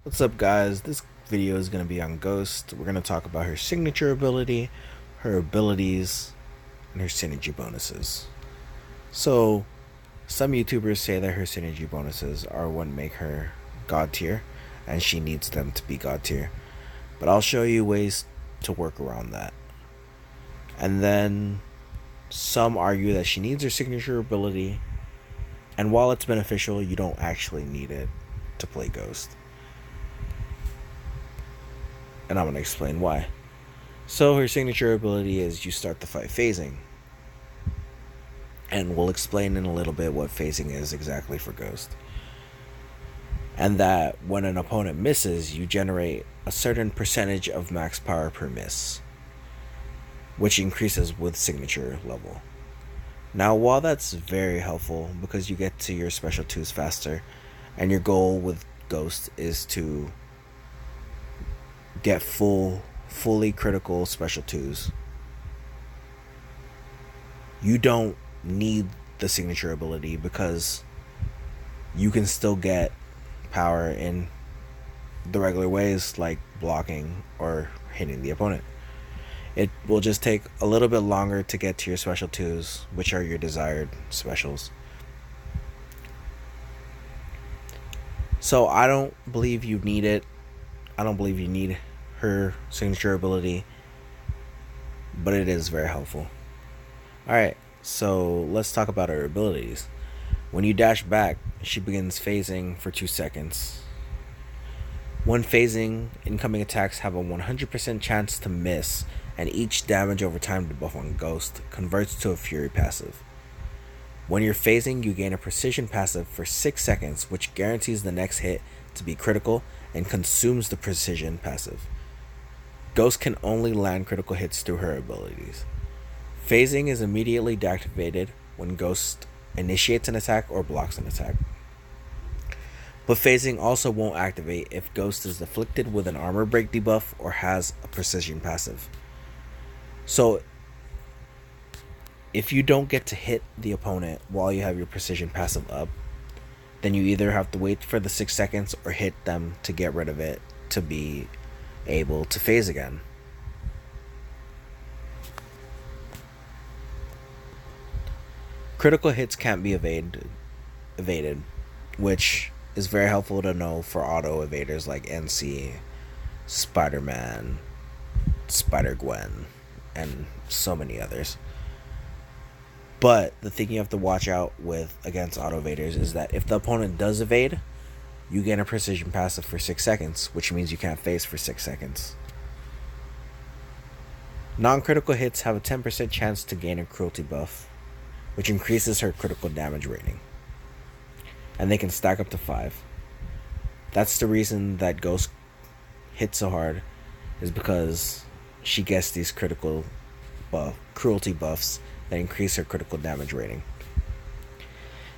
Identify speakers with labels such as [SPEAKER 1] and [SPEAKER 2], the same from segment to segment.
[SPEAKER 1] What's up, guys? This video is going to be on Ghost. We're going to talk about her signature ability, her abilities, and her synergy bonuses. So, some YouTubers say that her synergy bonuses are what make her God tier, and she needs them to be God tier. But I'll show you ways to work around that. And then, some argue that she needs her signature ability, and while it's beneficial, you don't actually need it to play Ghost. And I'm going to explain why. So her signature ability is you start the fight phasing. And we'll explain in a little bit what phasing is exactly for Ghost. And that when an opponent misses, you generate a certain percentage of max power per miss, which increases with signature level. Now, while that's very helpful because you get to your special 2s faster, and your goal with Ghost is to get fully critical special 2s, you don't need the signature ability because you can still get power in the regular ways like blocking or hitting the opponent. It will just take a little bit longer to get to your special 2s, which are your desired specials. So I don't believe you need it. I don't believe you need her signature ability, but it is very helpful. Alright, so let's talk about her abilities. When you dash back, she begins phasing for 2 seconds. When phasing, incoming attacks have a 100% chance to miss, and each damage over time debuff on Ghost converts to a Fury passive. When you're phasing, you gain a Precision passive for 6 seconds, which guarantees the next hit to be critical and consumes the Precision passive. Ghost can only land critical hits through her abilities. Phasing is immediately deactivated when Ghost initiates an attack or blocks an attack. But phasing also won't activate if Ghost is afflicted with an armor break debuff or has a precision passive. So if you don't get to hit the opponent while you have your precision passive up, then you either have to wait for the 6 seconds or hit them to get rid of it to be able to phase again. Critical hits can't be evaded, which is very helpful to know for auto evaders like NC, Spider-Man, Spider-Gwen, and so many others. But the thing you have to watch out with against auto evaders is that if the opponent does evade, you gain a precision passive for 6 seconds, which means you can't phase for 6 seconds. Non-critical hits have a 10% chance to gain a cruelty buff, which increases her critical damage rating. And they can stack up to 5. That's the reason that Ghost hits so hard, is because she gets these cruelty buffs that increase her critical damage rating.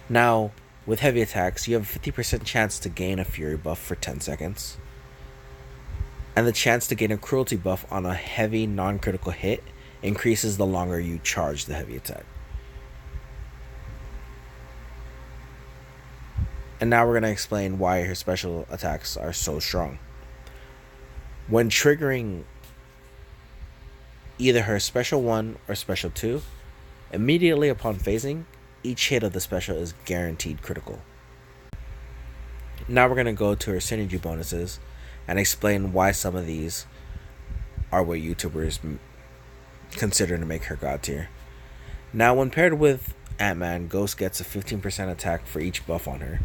[SPEAKER 1] Now, with heavy attacks, you have a 50% chance to gain a Fury buff for 10 seconds. And the chance to gain a cruelty buff on a heavy non-critical hit increases the longer you charge the heavy attack. And now we're going to explain why her special attacks are so strong. When triggering either her special 1 or special 2, immediately upon phasing, each hit of the special is guaranteed critical. Now we're going to go to her synergy bonuses and explain why some of these are what YouTubers consider to make her God tier. Now, when paired with Ant-Man, Ghost gets a 15% attack for each buff on her.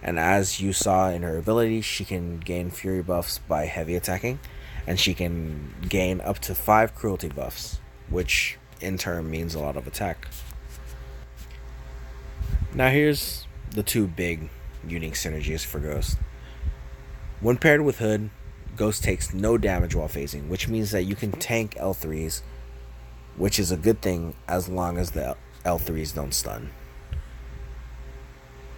[SPEAKER 1] And as you saw in her ability, she can gain Fury buffs by heavy attacking, and she can gain up to 5 cruelty buffs, which in turn means a lot of attack. Now here's the 2 big unique synergies for Ghost. When paired with Hood, Ghost takes no damage while phasing, which means that you can tank L3s, which is a good thing as long as the L3s don't stun.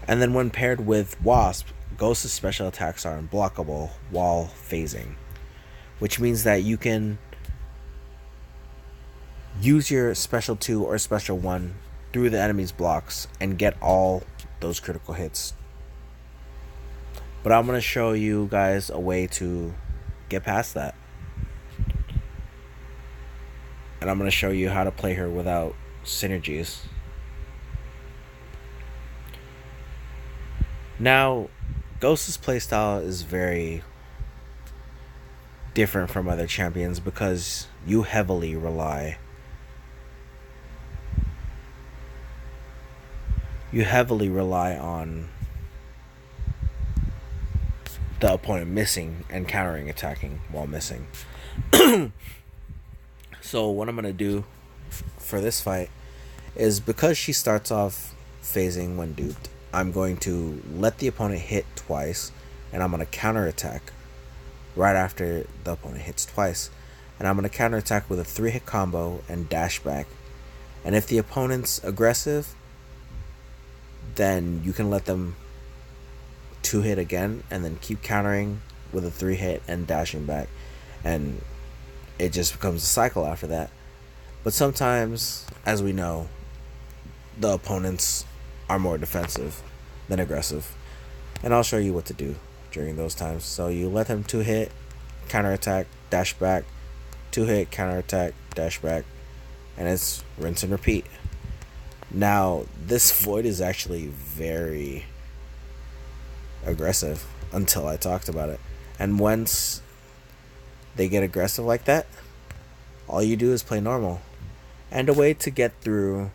[SPEAKER 1] And then when paired with Wasp, Ghost's special attacks are unblockable while phasing, which means that you can use your special 2 or special 1 through the enemy's blocks and get all those critical hits But I'm going to show you guys a way to get past that. And I'm going to show you how to play her without synergies. Now, Ghost's playstyle is very different from other champions because you heavily rely on the opponent missing and countering attacking while missing. So what I'm going to do for this fight is, because she starts off phasing when duped, I'm going to let the opponent hit twice, and I'm going to counterattack right after the opponent hits twice. And I'm going to counterattack with a 3-hit combo and dash back. And if the opponent's aggressive, then you can let them 2-hit again and then keep countering with a 3-hit and dashing back. And it just becomes a cycle after that. But sometimes, as we know, the opponents are more defensive than aggressive. And I'll show you what to do during those times. So you let them 2-hit, counterattack, dash back, 2-hit, counterattack, dash back, and it's rinse and repeat. Now, this Void is actually very aggressive until I talked about it. And once they get aggressive like that, all you do is play normal. And a way to get through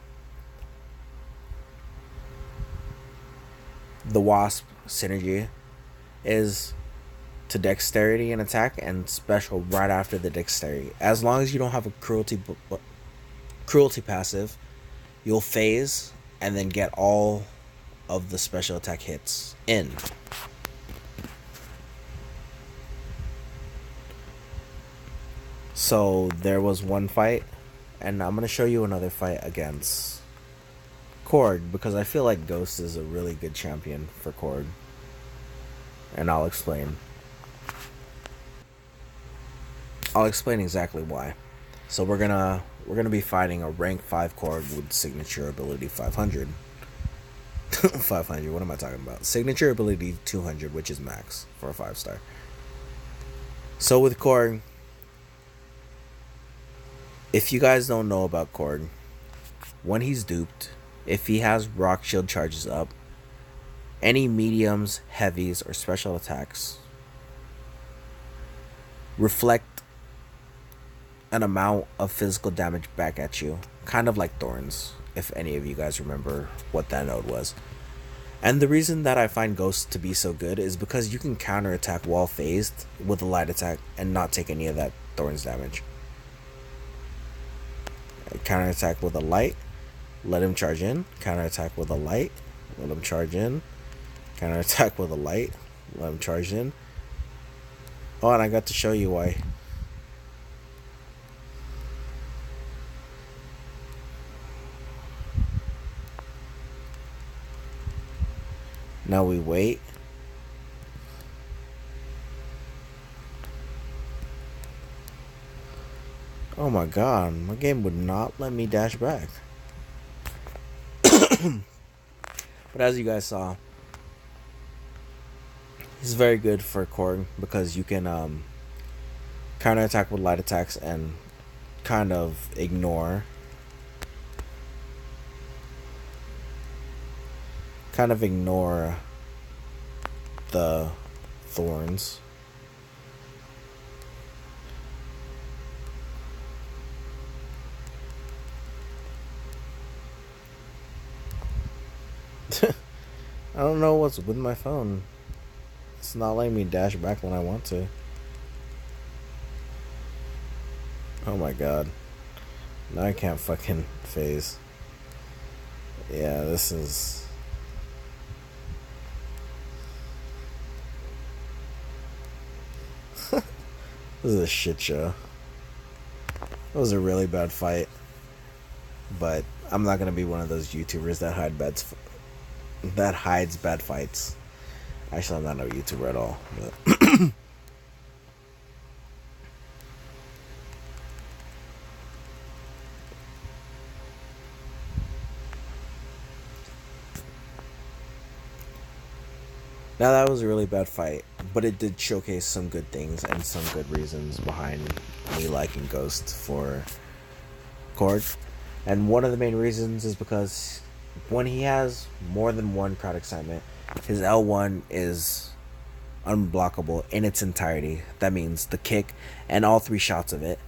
[SPEAKER 1] the Wasp synergy is to dexterity and attack and special right after the dexterity. As long as you don't have a cruelty passive, you'll phase and then get all of the special attack hits in. So there was one fight, and I'm going to show you another fight against Korg, because I feel like Ghost is a really good champion for Korg. And I'll explain exactly why. So we're gonna be fighting a rank 5 Korg with signature ability 500. 500, what am I talking about? Signature ability 200, which is max for a 5-star. So with Korg, if you guys don't know about Korg, when he's duped, if he has rock shield charges up, any mediums, heavies, or special attacks reflect an amount of physical damage back at you, kind of like Thorns, if any of you guys remember what that node was. And the reason that I find Ghost to be so good is because you can counterattack while phased with a light attack and not take any of that Thorns damage. Counterattack with a light, let him charge in. Counterattack with a light, let him charge in. Counterattack with a light, let him charge in. Oh, and I got to show you why. Now we wait. Oh my god, my game would not let me dash back. But as you guys saw, this is very good for Korg because you can counterattack with light attacks and kind of ignore the Thorns. I don't know what's with my phone. It's not letting me dash back when I want to. Oh my god. Now I can't fucking phase. Yeah, this is... This is a shit show. It was a really bad fight. But I'm not gonna be one of those YouTubers that hides bad fights. Actually, I'm not no YouTuber at all. But Now that was a really bad fight, but it did showcase some good things and some good reasons behind me liking Ghost for Korg. And one of the main reasons is because when he has more than one crowd excitement, his L1 is unblockable in its entirety. That means the kick and all three shots of it.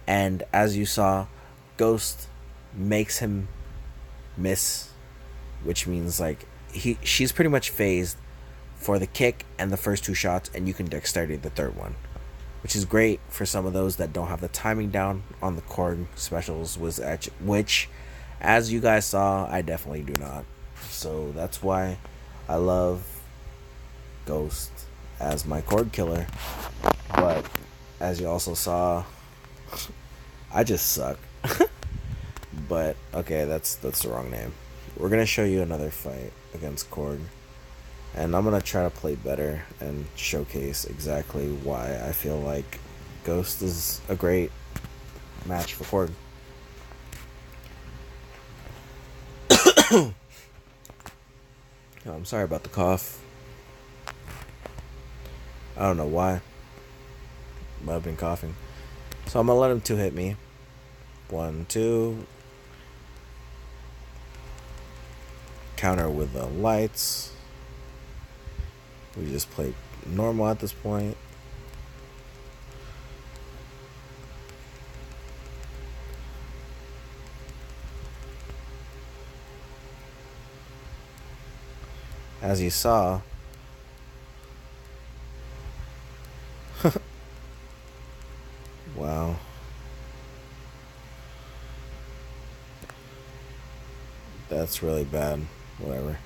[SPEAKER 1] And as you saw, Ghost makes him miss, which means like she's pretty much phased for the kick and the first two shots, and you can dexterity the third one, which is great for some of those that don't have the timing down on the Korg specials, which, as you guys saw, I definitely do not. So that's why I love Ghost as my Korg killer. But as you also saw, I just suck. But okay, that's the wrong name. We're gonna show you another fight against Korg, and I'm gonna try to play better and showcase exactly why I feel like Ghost is a great match for Korg. Oh, I'm sorry about the cough. I don't know why, but I've been coughing. So I'm gonna let him two hit me. 1, 2. Counter with the lights. We just play normal at this point. As you saw, wow. That's really bad. Whatever.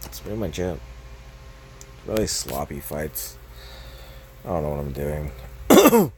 [SPEAKER 1] That's pretty much it. Really sloppy fights. I don't know what I'm doing.